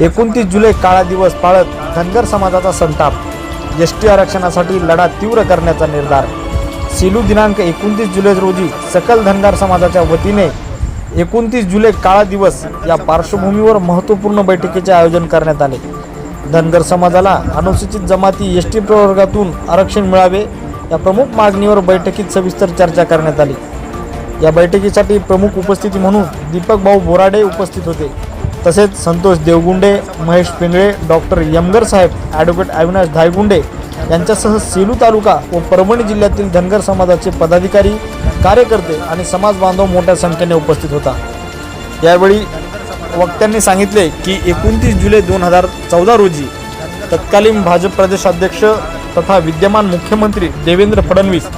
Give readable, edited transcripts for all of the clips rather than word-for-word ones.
29 जुलै काळा दिवस पाळत धनगर समाजाचा संताप। एसटी आरक्षणासाठी लढा तीव्र करण्याचा निर्धार। सेलू दिनांक 29 जुलै रोजी सकल धनगर समाजाच्या वतीने 29 जुलै काळा दिवस या पार्श्वभूमीवर महत्त्वपूर्ण बैठकीचे आयोजन करण्यात आले। धनगर समाजाला अनुसूचित जमाती एसटी प्रवर्गातून आरक्षण मिळावे या प्रमुख मागणीवर बैठकीत सविस्तर चर्चा करण्यात आली। या बैठकीसाठी प्रमुख उपस्थिती म्हणून दीपक भाऊ बोराडे उपस्थित होते। तसेच संतोष देवगुंडे, महेश पिंगळे, डॉक्टर यमगर साहेब, ॲडव्होकेट अविनाश धायगुंडे यांच्यासह सेलू तालुका व परभणी जिल्ह्यातील धनगर समाजाचे पदाधिकारी, कार्यकर्ते आणि समाज बांधव मोठ्या संख्येने उपस्थित होता। यावेळी वक्त्यांनी सांगितले की 29 जुलै 2014 रोजी तत्कालीन भाजप प्रदेशाध्यक्ष तथा विद्यमान मुख्यमंत्री देवेंद्र फडणवीस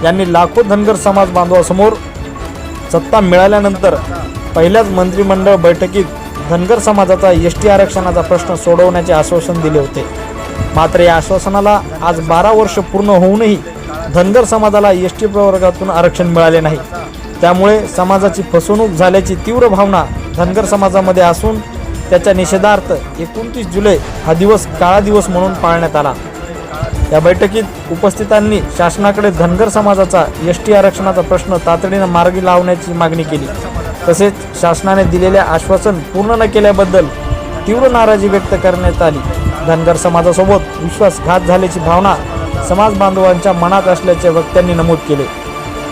यांनी लाखो धनगर समाज बांधवांसमोर सत्ता मिळाल्यानंतर पहिल्याच मंत्रिमंडळ बैठकीत धनगर समाजाचा एसटी आरक्षणाचा प्रश्न सोडवण्याचे आश्वासन दिले होते। मात्र या आश्वासनाला आज 12 वर्ष पूर्ण होऊनही धनगर समाजाला एसटी प्रवर्गातून आरक्षण मिळाले नाही। त्यामुळे समाजाची फसवणूक झाल्याची तीव्र भावना धनगर समाजामध्ये असून त्याच्या निषेधार्थ 29 जुलै हा दिवस काळा दिवस म्हणून पाळण्यात आला। या बैठकीत उपस्थितांनी शासनाकडे धनगर समाजाचा एसटी आरक्षणाचा प्रश्न तातडीने मार्गी लावण्याची मागणी केली। तसेच शासनाने दिलेले आश्वासन पूर्ण न केल्याबद्दल तीव्र नाराजी व्यक्त करण्यात आली। धनगर समाजासोबत विश्वासघात झाल्याची भावना समाज बांधवांच्या मनात असल्याचे वक्त्यांनी नमूद केले।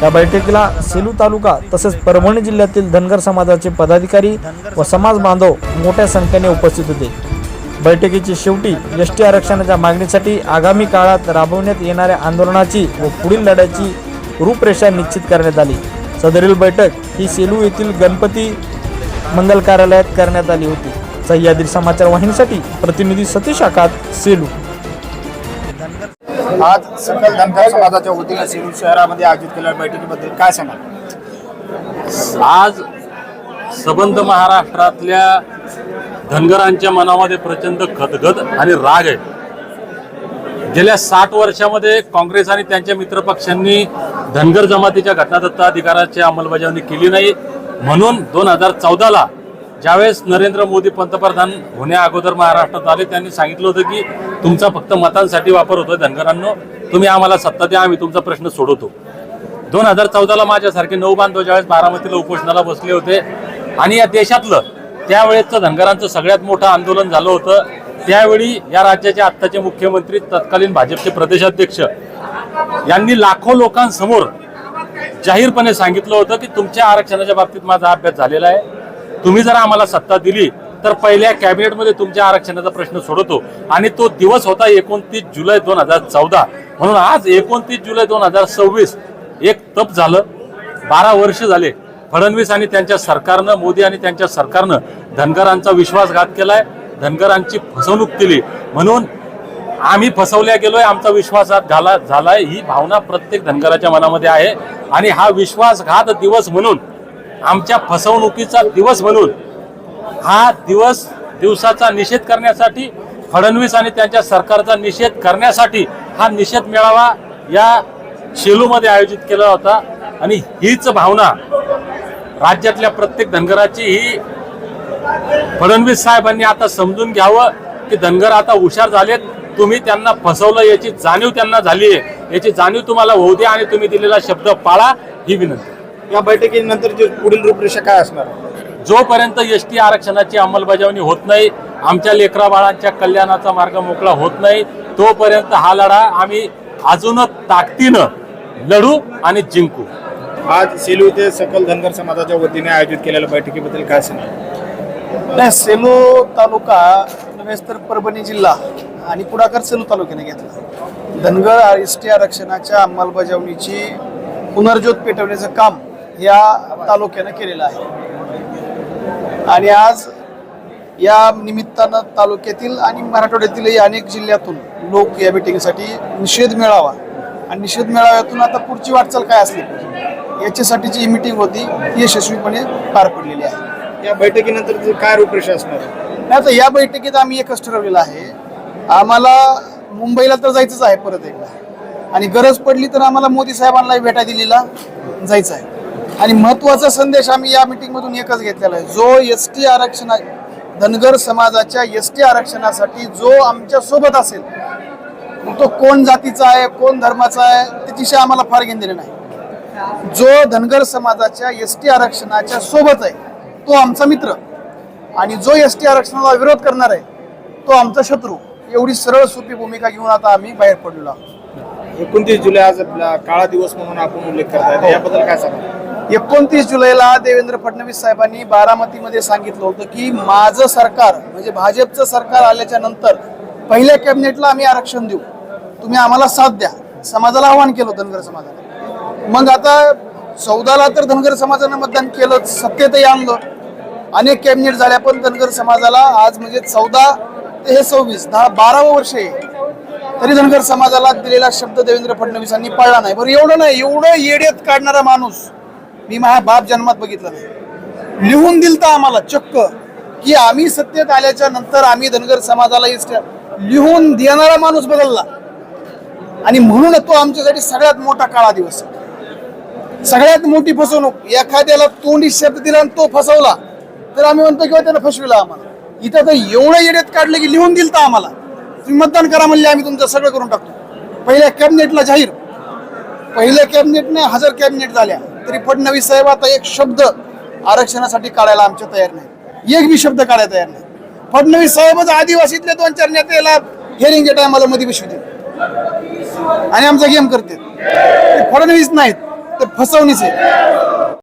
या बैठकीला सेलू तालुका तसेच परभणी जिल्ह्यातील धनगर समाजाचे पदाधिकारी व समाज बांधव मोठ्या संख्येने उपस्थित होते। बैठकीची शेवटी एसटी आरक्षणाच्या मागणीसाठी आगामी काळात राबवण्यात येणाऱ्या आंदोलनाची व पुढील लढ्याची रूपरेषा निश्चित करण्यात आली। सदरील बैठक ही सेलू येथील गणपती मंगल कार्यालयात करण्यात आली होती। सह्याद्री समाचार वाहिनीसाठी प्रतिनिधी सतीश आकात, सेलू। आज सकल धनगर समाजाच्या वतीने सेलू शहरामध्ये आयोजित केलेल्या बैठकीबद्दल काय सांगाल? आज सबंध महाराष्ट्रातल्या धनगरांच्या मनामध्ये प्रचंड खदखद आणि राग आहे। गेल्या 60 वर्षामध्ये काँग्रेस आणि त्यांच्या मित्रपक्षांनी धनगर जमातीच्या घटनादत्त अधिकाराची अंमलबजावणी केली नाही। म्हणून 2014ला ज्यावेळेस नरेंद्र मोदी पंतप्रधान होण्या अगोदर महाराष्ट्रात आले, त्यांनी सांगितलं होतं की तुमचा फक्त मतांसाठी वापर होतोय धनगरांनो, तुम्ही आम्हाला सत्ता द्या, आम्ही तुमचा प्रश्न सोडवतो। 2014ला माझ्यासारखे 9 बांधव ज्यावेळेस बारामतीला उपोषणाला बसले होते आणि या देशातलं त्यावेळेचं धनगरांचं सगळ्यात मोठं आंदोलन झालं होतं। त्यावेळी या राज्याचे आत्ताचे मुख्यमंत्री तत्कालीन भाजपचे प्रदेशाध्यक्ष यांनी लाखो लोकांसमोर जाहीरपणे सांगितलं होतं की तुमच्या आरक्षणाच्या बाबतीत माझा अभ्यास झालेला आहे, तुम्ही जर आम्हाला सत्ता दिली तर पहिल्या कॅबिनेटमध्ये तुमच्या आरक्षणाचा प्रश्न सोडवतो। आणि तो दिवस होता 29 जुलै 2014। म्हणून आज 29 जुलै 2026 एक तप झालं। 12 वर्ष झाले फडणवीस आणि त्यांच्या सरकारनं, मोदी आणि त्यांच्या सरकारनं धनगरांचा विश्वासघात केलाय, धनगरांची फसवणूक केली। म्हणून आम्ही फसवल्या गेलोय, आमचा विश्वासघात झालाय ही भावना प्रत्येक धनगराच्या मनामध्ये आहे। आणि हा विश्वासघात दिवस म्हणून, आमच्या फसवणुकीचा दिवस म्हणून हा दिवसाचा निषेध करण्यासाठी, फडणवीस आणि त्यांच्या सरकारचा निषेध करण्यासाठी हा निषेध मेळावा या सेलूमध्ये आयोजित केला होता। आणि हीच भावना राज्यातल्या प्रत्येक धनगराची ही फडणवीस साहेबांनी आता समजून घ्यावं की धनगर आता हुशार झालेत, तुम्ही त्यांना फसवलं याची जाणीव त्यांना झाली आहे, याची जाणीव तुम्हाला होऊ द्या आणि तुम्ही दिलेला शब्द पाळा ही विनंती। या बैठकीनंतर पुढील रूपरेषा काय असणार? जोपर्यंत एसटी आरक्षणाची अंमलबजावणी होत नाही, आमच्या लेकरा बाळांच्या कल्याणाचा मार्ग मोकळा होत नाही, तोपर्यंत हा लढा आम्ही अजूनच ताकदीनं लढू आणि जिंकू। आज सेलू येथे सकल धनगर समाजाच्या वतीने आयोजित केलेल्या बैठकीबद्दल काय सांगाल? सेलू तालुका नव्हे तर परभणी जिल्हा आणि पुढाकार सेलू तालुक्याने घेतला। धनगर एसटी आरक्षणाच्या अंमलबजावणीची पुनर्ज्योत पेटवण्याचं काम या तालुक्यानं केलेलं आहे। आणि आज या निमित्तानं तालुक्यातील आणि मराठवाड्यातीलही अनेक जिल्ह्यातून लोक या मिटिंगसाठी निषेध मेळावा आणि निषेध मेळाव्यातून आता पुढची वाटचाल काय असली याच्यासाठीची ही मिटिंग होती, ती यशस्वीपणे पार पडलेली आहे। या बैठकीनंतर काय रूपरेषा असणार? आता या बैठकीत आम्ही एकच ठरवलेलं आहे, आम्हाला मुंबईला तर जायचंच आहे परत एकदा, आणि गरज पडली तर आम्हाला मोदी साहेबांना भेटा दिलेला जायचं आहे। आणि महत्त्वाचा संदेश आम्ही या मीटिंगमधून एकच घेतलेला आहे, जो एसटी आरक्षण धनगर समाजाच्या एसटी आरक्षणासाठी जो आमच्या सोबत असेल, मग तो कोण जातीचा आहे कोण धर्माचा आहे त्याच्याशी आम्हाला फार घेणं देणं नाही. जो धनगर समाजाच्या एसटी आरक्षणाच्या सोबत आहे तो आमचा मित्र, आणि जो एसटी आरक्षणाला विरोध करणार आहे तो आमचा शत्रू. एवढी सरळ सोपी भूमिका घेऊन आता आम्ही बाहेर पडलेलो आहोत. 29 जुलै आज आपला काळा दिवस म्हणून आपण उल्लेख करताय, याबद्दल काय सांगा? 29 जुलैला देवेंद्र फडणवीस साहेबांनी बारामतीमध्ये सांगितलं होतं की माझं सरकार म्हणजे भाजपचं सरकार आल्याच्या नंतर पहिल्या कॅबिनेटला आम्ही आरक्षण देऊ, तुम्ही आम्हाला साथ द्या. समाजाला आव्हान केलं धनगर समाजाला. मग आता 14ला तर धनगर समाजानं मतदान केलं, सत्तेतही आणलं, अनेक कॅबिनेट झाल्या, पण धनगर समाजाला आज म्हणजे 14 ते हे 26 12 वर्ष आहे तरी धनगर समाजाला दिलेला शब्द देवेंद्र फडणवीसांनी पाळला नाही. बरं एवढं नाही, एवढं येड्यात काढणारा माणूस मी माझ्या बाप जन्मात बघितला नाही. लिहून दिलता आम्हाला चक्क की आम्ही सत्तेत आल्याच्या नंतर आम्ही धनगर समाजाला लिहून देणारा माणूस बदलला, आणि म्हणून तो आमच्यासाठी सगळ्यात मोठा काळा दिवस, सगळ्यात मोठी फसवणूक. एखाद्याला तोंडी शब्द दिला आणि तो फसवला तर आम्ही म्हणतो किंवा त्यानं फसविला आम्हाला. इथं तर एवढं येड्यात काढलं की लिहून दिलता आम्हाला, तुम्ही मतदान करा म्हणले, आम्ही तुमचं सगळं करून टाकतो. पहिल्या कॅबिनेटला जाहीर, पहिल्या कॅबिनेटने 1000 कॅबिनेट झाल्या तरी फडणवीस साहेब आता एक शब्द आरक्षणासाठी काढायला आमच्या तयार नाही, एक बी शब्द काढायला तयार नाही. फडणवीस साहेबच आदिवासीतल्या 2-4 नेत्याला हेरिंगच्या टायमाला मध्ये बसवते आणि आमचा गेम करते. फडणवीस नाहीत तर फसवणीच आहे.